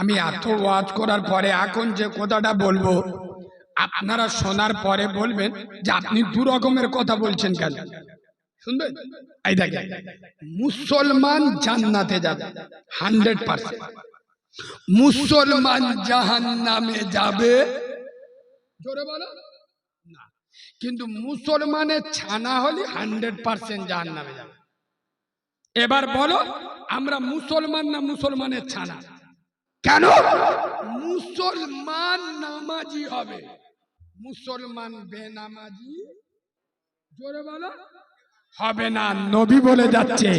আমি এত ওয়াজ করার পরে এখন যে কথাটা বলবো আপনারা শোনার পরে বলবেন যে আপনি দু রকমের কথা বলছেন কেন। শুনবেন? এই দেখেন, মুসলমান জান্নাতে যাবে 100%, মুসলমান জাহান্নামে যাবে জোরে বলো না। কিন্তু মুসলমানের ছানা হলে 100% জাহান্নামে যাবে। এবার বলো আমরা মুসলমান না মুসলমানের ছানা? কেন? মুসলমান নামাজি হবে, মুসলমান বেনামাজি জোরে বলো হবে না। নবী বলে যাচ্ছে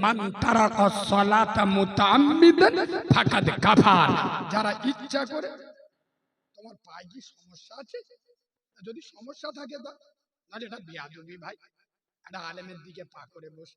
মান তারাকা সালাতা মুতাআম্মিদান ফাকাদ কাফার। যারা ইচ্ছা করে, তোমার পায়ে কি সমস্যা আছে? যদি সমস্যা থাকে তো না, এটা বিয়াদবি ভাই, একটা আলেমের দিকে পা করে বস।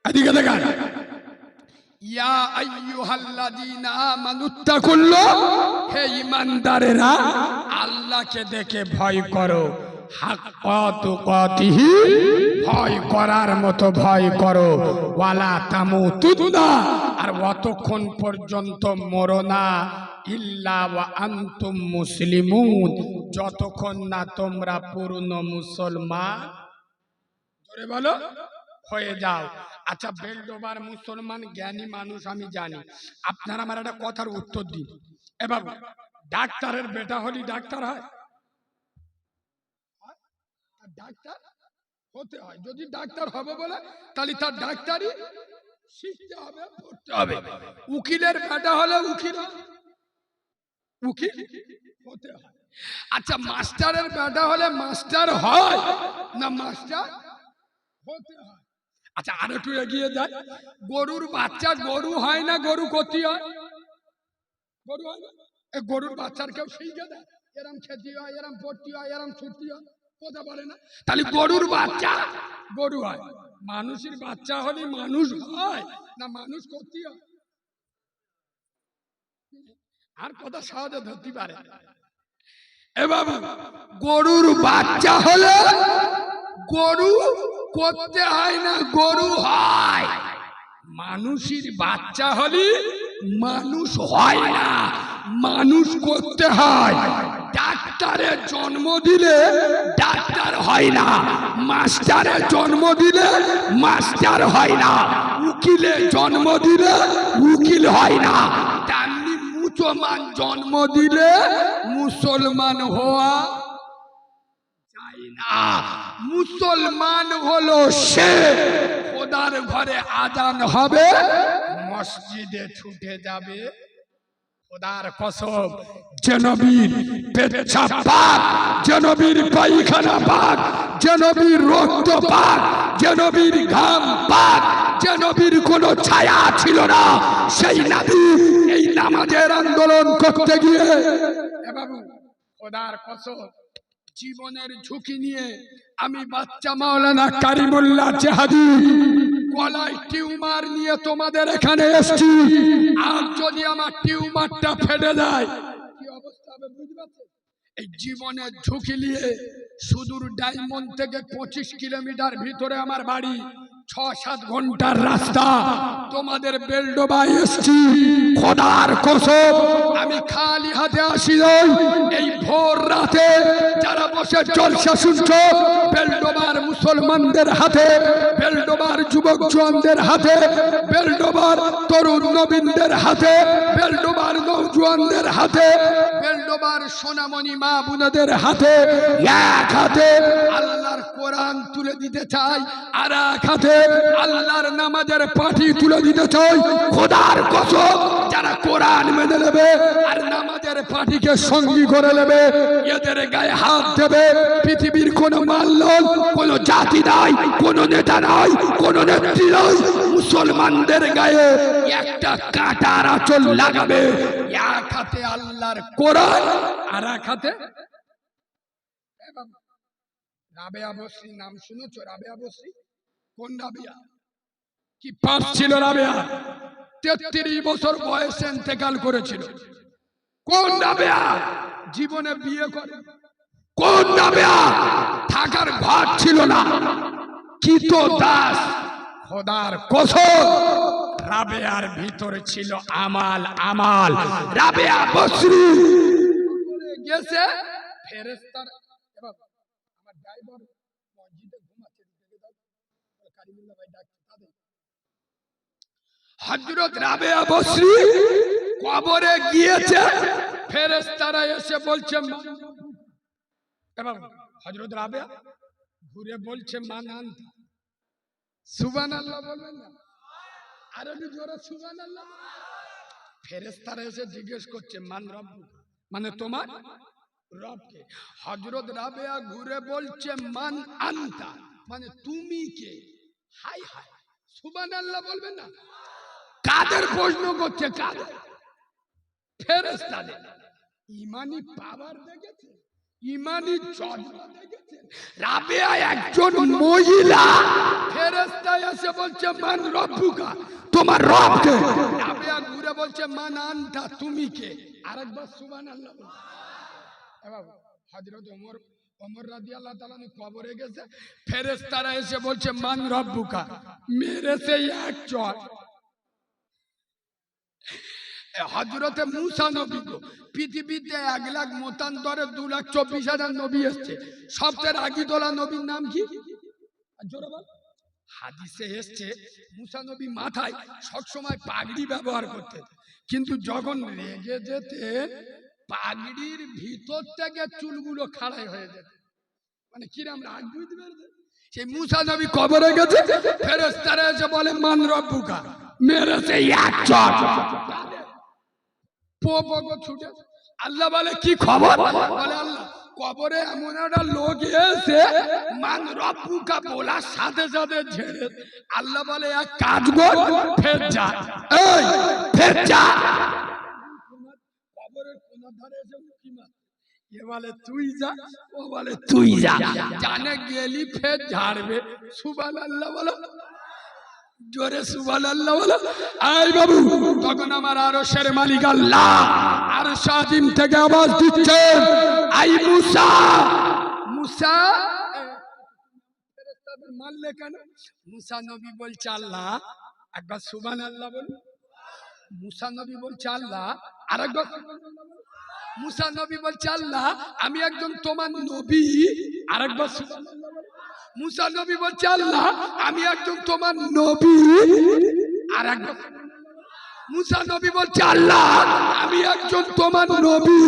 এদিকে দেখেন, ইয়া আইয়ুহাল্লাযীনা আমানুত্তাকুল্লাহ, হে ঈমানদারেরা আল্লাহকে দেখে ভয় করো, হাক্কা তুকাতিহি, ভয় করার মতো ভয় করো, ওয়ালা তামুতুন্না, আর অতক্ষণ পর্যন্ত মরো না, ইল্লা ওয়া আনতুম মুসলিমুন, যতক্ষণ না তোমরা পূর্ণ মুসলমান ধরে বলো হয়ে যাও। আচ্ছা, বেলডোবার মুসলমান জ্ঞানী মানুষ আমি জানি, আপনারা আমার একটা কথার উত্তর দিন। এবার ডাক্তারের বেটা হলি ডাক্তার হয়? ডাক্তার হতে হয়, যদি ডাক্তার হবে বলে তাহলে তার ডাক্তারি শিখতে হবে, পড়তে হবে। উকিলের বেটা হলে উকিল উকিল হতে হয়। আচ্ছা, মাস্টারের বেটা হলে মাস্টার হয় না মাস্টার হতে হয়? আচ্ছা, আর একটু এগিয়ে যায়, গরুর বাচ্চা গরু হয় না গরু কতি হয়? গরু হয় না? গরুর বাচ্চার কেউ শিখে দেয় এরম খেতে হয়, এরম পড়তে হয়, এরম ছুটতে হয়, কথা বলে না? তাহলে গরুর বাচ্চা গরু হয়। মানুষের বাচ্চা হলে মানুষ হয় না মানুষ করতে হয়? আর কথা সহজে ধরতে পারে। এ বাবা, গরুর বাচ্চা হলে গরু করতে হয় না গরু হয়। মানুষের বাচ্চা হলে মানুষ হয় না মানুষ করতে হয়। ডাক্তারের জন্ম দিলে ডাক্তার হয় না, মাস্টারের জন্ম দিলে মাস্টার হয় না, উকিলের জন্ম দিলে উকিল হয় না, তেমনি মুসলমান জন্ম দিলে মুসলমান হওয়া যায় না। মুসলমান হলো সে খোদার ঘরে আজান হবে মসজিদে ছুটে যাবে, খোদার কসম, যে নবীর পেচ্ছাপ পাক, যে নবীর পায়খানা পাক, যে নবীর রক্ত পাক, যে নবীর ঘাম পাক, যে নবীর কোনো ছায়া ছিল না, সেই নবী এই নামাজের আন্দোলন করতে গিয়ে বাবু খোদার কসম জীবনের ঝুঁকি নিয়ে আমি বাচ্চা মাওলানা কারিমুল্লাহ জাহাদি গলায় টিউমার নিয়ে তোমাদের এখানে এসেছি। আর যদি আমার টিউমারটা ফেটে যায় কি অবস্থা হবে বুঝতে পারছেন? এই জীবনের ঝুঁকি নিয়ে সুদূর ডায়মন্ড থেকে 25 কিলোমিটার ভিতরে আমার বাড়ি, 6-7 ঘন্টার রাস্তা, তোমাদের বেলডোবায় এসেছি। খোদার কসম আমি খালি হাতে আসি নাই। এই ভোর রাতে যারা বসে জলসা শুনছো, বেলডোবার মুসলমানদের হাতে, বেলডোবার যুবক জওয়ানদের হাতে, বেলডোবার তরুণ নবীনদের হাতে, বেলডোবার নওজোয়ানদের হাতে, বেলডোবার সোনামণি মা বোনদের হাতে, এক হাতে আল্লাহর কোরআন তুলে দিতে চাই, আর এক হাতে আল্লাহর নামাজের পাঠি তুলে দিতে চাই। খোদার কসম যারা কোরআন মেনে নেবে আর নামাজের পাঠিকে সঙ্গী করে নেবে, এদের গায়ে হাত দেবে, পৃথিবীর কোনো মাল নয়, কোনো জাতি নাই, কোনো নেতা নাই, কোনো নেত্রী নাই, মুসলমানদের গায়ে একটা কাঁটার আঁচল লাগাবে। এক হাতে আল্লাহর কোরআন আর এক হাতে রাবেয়া বসরি নাম শুনেছো? রাবেয়া বসরি কোন রাবেয়া? কি পাস ছিল রাবেয়া? 33 বছর বয়সে ইন্তেকাল করেছিল। কোন রাবেয়া জীবনে বিয়ে করে? কোন রাবেয়া থাকার ঘর ছিল না? কি তো দাস, খোদার কসম রাবেয়ার ভিতরে ছিল আমাল। আমাল রাবেয়া বসরি গেছে ফেরেশতার। আমার ড্রাইভার মসজিদে ঘুমাচ্ছে, কারিমুল্লাহ ভাই ডাকছে তাদের। হযরত রাবেয়া বসরি কবরে গিয়েছে, ফেরেশতারা এসে বলছে এবং হযরত রাবেয়া ঘুরে বলছে মান আনতা। সুবহানাল্লাহ বলবেন না? আর একটু জোরে সুবহানাল্লাহ। ফেরেশতারা এসে জিজ্ঞেস করছে মান রব্বুক, মানে তোমার রবকে। হযরত রাবেয়া ঘুরে বলছে মান আনতা, মানে তুমি কে? হাই হাই, সুবহানাল্লাহ বলবেন না? কাদের প্রশ্ন করছে? কাদের? ফেরেশতাদের। ইমানি পাওয়ার দেখেছে, ইমানি চর্চা দেখেছে। রাবেয়া একজন মহিলা, ফেরেশতা এসে বলছে মান রব্বুকা, তোমার রব কে? রাবেয়া ঘুরে বলছে মান আনতা, তুমি কে? আরেকবার সুবহানাল্লাহ বলুন। এবার হযরত ওমর রাদিয়াল্লাহু তাআলা কবরে গেছে, ফেরেশতারা এসে বলছে মান রব্বুকা, মেরেছে এক চড়। হযরতে মুসা নবী, পৃথিবীতে 1 লাখ মতান্তরে 2,24,000 নবী এসেছে, সবচেয়ে আগে তোলা নবীর নাম কি? জোরে বল। হাদিসে এসছে মুসা নবী মাথায় সবসময় পাগড়ি ব্যবহার করতেন, কিন্তু যখন রেগে যেতেন পাগড়ির ভিতর থেকে চুলগুলো খাড়াই হয়ে যেত, মানে কিরম রাগ বুঝতে পেরেছেন? সেই মুসা নবী কবরে গেছে, ফেরেশতারা এসে বলে মান রব্বুকা, মেরেছে এক চড়। ছুটে আল্লাহ বলে কি খবর? বলে আল্লাহ কবরে এমন একটা লোক এসে মান রব্বুকা বলার সাথে সাথে ঝেড়ে। আল্লাহ বলে এক কাজ কর, ফের যা, এই ফের যা। কবরের কোন ধারে এসে উঁকি মার, এ বলে তুই যা, ও বলে তুই যা, জানে গেলি ফের ঝাড়বে। সুবহানাল্লাহ বলো, জোরে সুবহানাল্লাহ বলো। এই বাবু, তখন আমার আরশের মালিক আল্লাহ আরশ আজিম থেকে আওয়াজ দিচ্ছেন, আই মুসা, মুসা। ফেরেশতাদের মারলে কেন? মুসা নবী বলছে আল্লাহ, একবার সুবহানাল্লাহ বলুন। মুসা নবী বলছে আল্লাহ, আরেকবার মুসা নবী বলছে আল্লাহ আমি একজন তোমার নবী, আরেকবার সুবহানাল্লাহ বলুন। মুসা নবী বলছে আল্লাহ আমি একজন তোমার নবী, আর একবার মুসা নবী বলছে আল্লাহ আমি একজন তোমার নবী,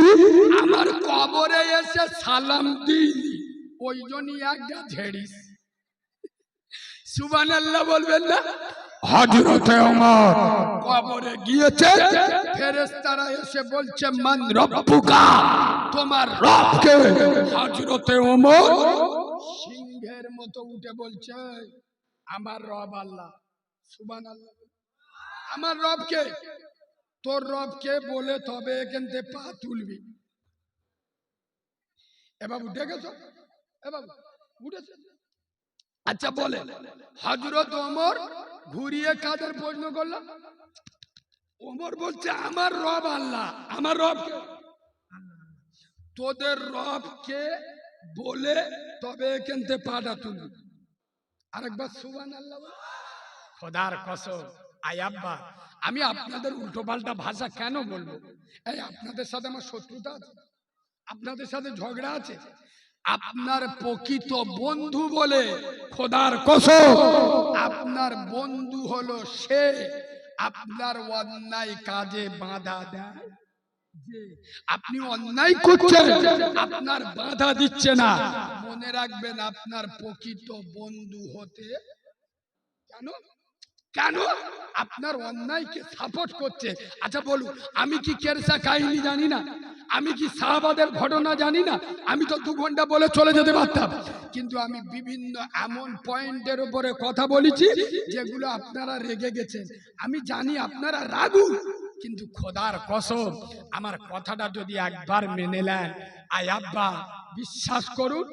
আমার কবরে এসে সালাম দিলি, ওই জন্যই একটা ঝেড়িস। সুবহানাল্লাহ বলবেন না? হযরতে ওমর কবরে গিয়েছে, ফেরেশতারা এসে বলছে মান রব্বুকা, তোমার রব কে? হযরতে ওমর সিংহের মতো উঠে বলছে আমার রব আল্লাহ। সুবহানাল্লাহ। আমার রব কে? তোর রব কে বলে তবে এখান থেকে পা তুলবি। এ বাবু দেখেছো? এ বাবু উঠেছে। আচ্ছা বলে হযরত ওমর ঘুরিয়ে কাদের প্রশ্ন করলো? ওমর বলছে আমার রব আল্লাহ। আমার রব কে? তোদের রব কে বলে তবে এখান থেকে পাটা তুলবি। আরেকবার সুবহানাল্লাহ। খোদার কসম, আই আব্বা আমি আপনাদের উল্টো পাল্টা ভাষা কেন বলবো? এই আপনাদের সাথে আমার শত্রুতা আছে, আপনাদের সাথে ঝগড়া আছে। আপনার প্রকৃত বন্ধু বলে খোদার কসম আপনার বন্ধু হলো সে আপনার অন্যায় কাজে বাধা দেয়। আপনি অন্যায় করছেন, আপনার বাধা দিচ্ছে না, মনে রাখবেন আপনার প্রকৃত বন্ধু হতে কেন? কেন? আপনার অন্যায়কে সাপোর্ট করছে। আচ্ছা বলুন, আমি কি কেরসা কাহিনী জানি না? আমি কি সাহাবাদের ঘটনা জানি না? আমি তো 2 ঘন্টা বলে চলে যেতে পারতাম, কিন্তু আমি বিভিন্ন এমন পয়েন্টের উপরে কথা বলেছি যেগুলো আপনারা রেগে গেছেন। আমি জানি আপনারা রাগুন, কিন্তু খোদার কসম আমার কথাটা যদি একবার মেনে নেন, আয় আব্বা বিশ্বাস করুন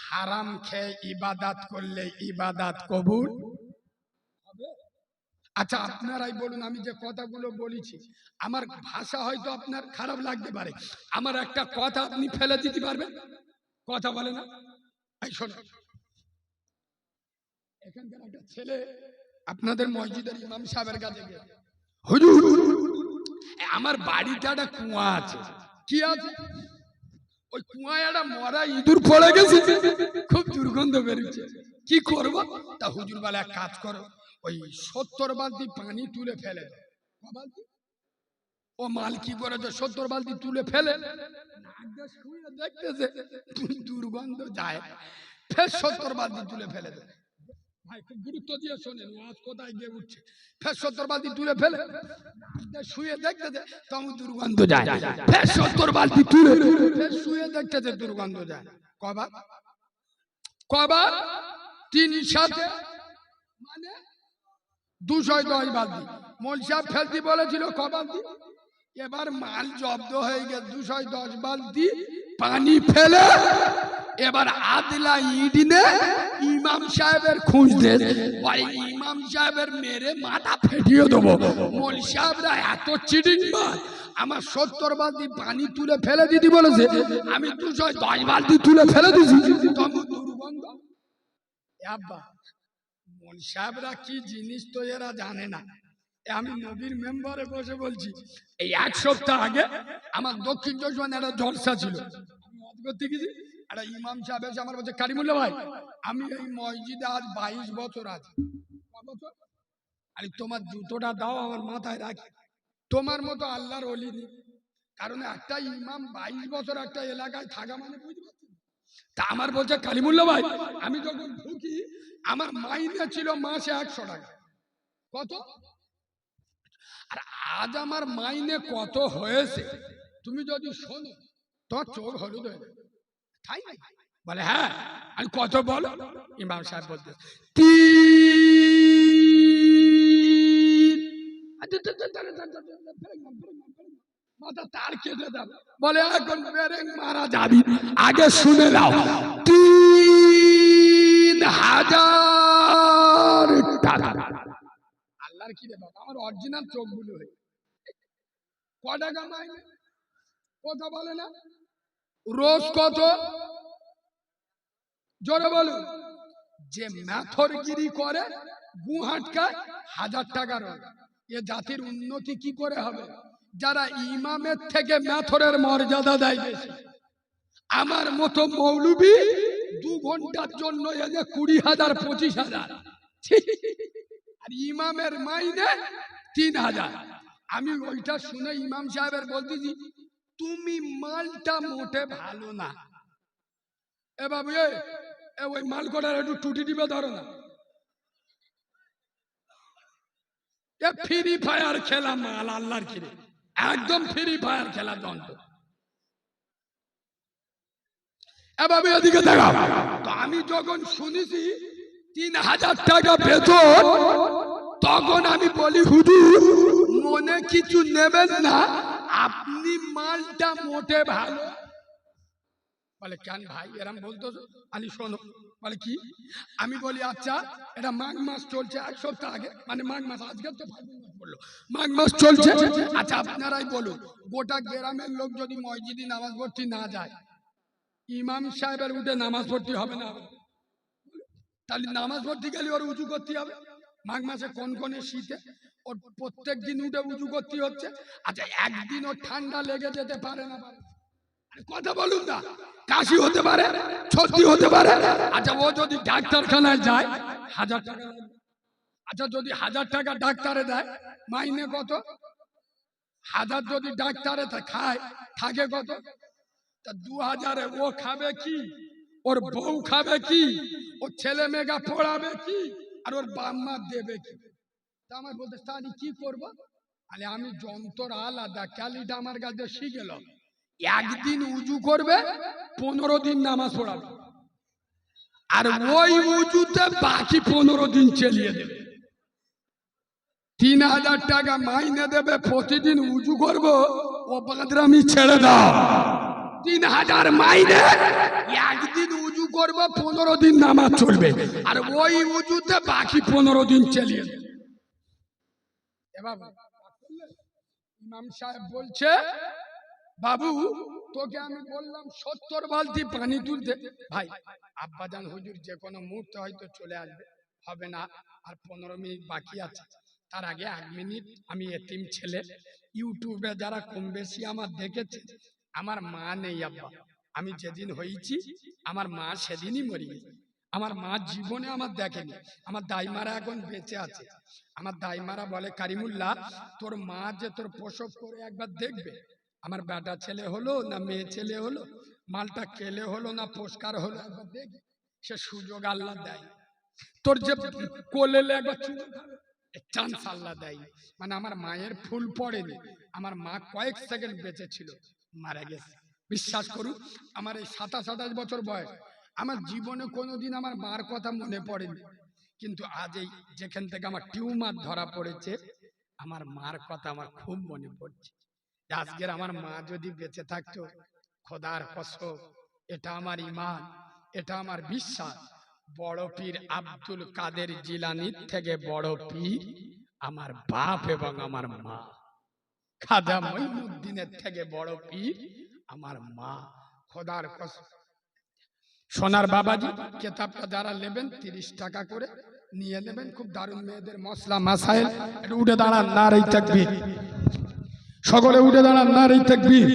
হারাম খেয়ে ইবাদত করলে ইবাদত কবুল হবে? আচ্ছা আপনারাই বলুন, আমি যে কথাগুলো বলেছি আমার ভাষা হয়তো আপনার খারাপ লাগতে পারে, আমার একটা কথা আপনি ফেলে দিতে পারবেন? কথা বলে না? এই শোনো, এখানকার একটা ছেলে আপনাদের মসজিদের ইমাম সাহেবের কাছে গিয়ে, হুজুর আমার বাড়িতে একটা কুয়া আছে। কি আছে? ওই কুয়ায় একটা মরা ইঁদুর পড়ে গেছে, খুব দুর্গন্ধ বেরোচ্ছে, কি করবো? তা হুজুর বলে এক কাজ করো, ওই 70 বালতি পানি তুলে ফেলে দাও। ক বালতি? ও মাল কি করেছে, 70 বালতি তুলে ফেলে শুয়ে দেখতেছে দুর্গন্ধ যায়, ফের 70 বালতি তুলে ফেলে দেয়। ভাই খুব গুরুত্ব দিয়ে শোনেন, ওয়াজ কোথায় গিয়ে উঠছে। ফের 70 বালতি তুলে ফেলে শুয়ে দেখতেছে তখন দুর্গন্ধ যায়, ফের 70 বালতি তুলে ফের শুয়ে দেখতেছে দুর্গন্ধ যায়। কবার? কবার? 3 সাথে মানে 210 বালতি। মোল সাহেব ফেলতে বলেছিল ক বালতি? এবার মাল জব্দ হয়ে গেছে 210 বালতি পানি ফেলে। এবার আদলা ইট নে ইমাম সাহেবের খুঁজতে, ইমাম সাহেবের মেরে মাথা ফেটিয়ে দেবো। মোল সাহেবরা এত চিটিং বাজ, আমার 70 বালতি পানি তুলে ফেলে দিতে বলেছে, আমি 210 বালতি তুলে ফেলে দিছি, দুর্গন্ধ। আব্বা মোল সাহেবরা কি জিনিস তো এরা জানে না। আমি নবীর মেম্বারে বসে বলছি, এই 1 সপ্তাহ আগে আমার দক্ষিণ চব্বিশ একটা জলসা ছিল, আমি ওয়াজ করতে গেছি, একটা ইমাম সাহেব এসে আমার বলছে, কারিমুল্লাহ ভাই আমি এই মসজিদে আজ 22 বছর আছি। আরে তোমার জুতোটা দাও আমার মাথায় রাখি, তোমার মতো আল্লাহর ওলি নেই। কারণ একটা ইমাম 22 বছর একটা এলাকায় থাকা মানে বুঝতে পারছি। তা আমার বলছে, কালিমুল্লাহ ভাই আমি যখন ঢুকি আমার মাইনে ছিল মাসে 100 টাকা। কত? আর আজ আমার মাইনে কত হয়েছে তুমি যদি শোনো তো চোখ হলুদ হয়ে যাবে। তাই না? বলে হ্যাঁ। আমি কত বলো? ইমাম সাহেব বলতে 3। মাথা তার কেটে যাবে। বলে এখন বেরেং মারা যাবি, আগে শুনে নাও 3000 টাকা। আল্লাহর কি রে বাবা, আমার অরিজিনাল চোখগুলো হয়ে ক টাকা মাইনে? কথা বলে না। রোজ কত? জোরে বলুন। যে ম্যাথরগিরি করে গুহাটকায় 1000 টাকা রোজ। এ জাতির উন্নতি কি করে হবে? যারা ইমামের থেকে ম্যাথরের মর্যাদা দেয় বেশি। আমার মতো মৌলবি 2 ঘন্টার জন্য এলে 20,000 25,000, আর ইমামের মাইনে 3000। আমি ওইটা শুনে ইমাম সাহেবের বলতেছি, তুমি মালটা মোটে ভালো না। এ বাবু ওই মাল কটার একটু টুটি টিপে ধরো না। এ ফ্রি ফায়ার খেলা মাল, আল্লাহর কিরে একদম ফ্রি ফায়ার খেলা দন্ত। এ বাবু এদিকে দেখা। তো আমি যখন শুনেছি 3000 টাকা বেতন, তখন আমি বলি হুজুর মনে কিছু নেবেন না, আপনি মালটা মোটে ভালো। বলে কেন ভাই এরম বলতো? আমি শোনো। বলে কি? আমি বলি আচ্ছা এটা মাঘ মাস চলছে, 1 সপ্তাহ আগে মানে মাঘ মাস, আজকে তো ফাল্গুন মাস পড়লো, মাঘ মাস চলছে। আচ্ছা আপনারাই বলুন, গোটা গ্রামের লোক যদি মসজিদে নামাজ পড়তে না যায়, ইমাম সাহেবের উঠে নামাজ পড়তে হবে না? তাহলে নামাজ পড়তে গেলে ওর উঁচু করতে হবে। মাঘ মাসে কোন কোন শীতে ওর প্রত্যেক দিন উঠে উঁচু করতে হচ্ছে। আচ্ছা একদিন ওর ঠান্ডা লেগে যেতে পারে না? কথা বলুন না। কাশি হতে পারে, সর্দি হতে পারে। আচ্ছা ও যদি ডাক্তারখানায় যায় 1000 টাকা। আচ্ছা যদি 1000 টাকা ডাক্তারে দেয়, মাইনে কত? 1000 যদি ডাক্তারে খায় থাকে কত? তা 2000 ও খাবে কি? ওর বউ খাবে কি? ওর ছেলে মেয়েরা পড়াবে কি? আর ওর বাপ মা দেবে কি? তা আমার বলতে তাহলে কি করবো? আরে আমি যন্ত্র আলাদা, ক্যালিটা আমার কাছে শিখে গেল। একদিন উজু করবে, 15 দিন নামাজ পড়াবে, আর ওই উজুতে বাকি 15 দিন চালিয়ে দেবে। 3000 টাকা মাইনে দেবে, প্রতিদিন উজু করবো, ও বাদরামি ছেড়ে দাও। 3000 মাইনে, একদিন উজু করব, 15 দিন নামাজ চলবে, আর ওই উজুতে বাকি 15 দিন চালিয়ে দেব। এবার ইমাম সাহেব বলছে, বাবু তোকে আমি বললাম 70 বালতি পানি তুলতে। ভাই আব্বাজান হুজুর যে কোনো মুহূর্তে হয়তো চলে আসবে, হবে না, আর 15 মিনিট বাকি আছে। তার আগে 1 মিনিট, আমি এতিম ছেলে, ইউটিউবে যারা কম বেশি আমার দেখেছে, আমার মা নেই আব্বা, আমি যেদিন হয়েছি আমার মা সেদিনই মরে গেছে। আমার মা জীবনে আমার দেখেনি। আমার দাইমারা এখন বেঁচে আছে। আমার দাইমারা বলে, কারিমুল্লাহ তোর মা যে তোর প্রসব করে একবার দেখবে, আমার বেটা ছেলে হলো না মেয়ে ছেলে হলো, মালটা কেলে হলো না পরিষ্কার হলো, একবার দেখবে। সে সুযোগ আল্লাহ দেয়। তোর যে কোলেলে একবার চান্স আল্লাহ দেয়। মানে আমার মায়ের ফুল পড়েনি, আমার মা কয়েক সেকেন্ড বেঁচে ছিল, মারা গেছে। বিশ্বাস করুন, আমার এই 27-28 বছর বয়স, আমার জীবনে কোনোদিন আমার মার কথা মনে পড়েনি, কিন্তু আজ এই যেখান থেকে আমার টিউমার ধরা পড়েছে, আমার মার কথা আমার খুব মনে পড়ছে। আজকের আমার মা যদি বেঁচে থাকতো, খোদার কসম, এটা আমার ঈমান, এটা আমার বিশ্বাস, বড় পীর আব্দুল কাদের জিলানির থেকে বড় পীর আমার বাপ এবং আমার মা। খাজা মঈনুদ্দিনের থেকে বড় পীর আমার মা, খোদার কসম। সোনার বাবাজি কিতাবটা যারা নেবেন 30 টাকা করে নিয়ে নেবেন, খুব দারুণ মেয়েদের মশলা মাসাইল। একটু উঠে দাঁড়ান, নারে তাকবীর, সকলে উঠে দাঁড়ান, নারে তাকবীর।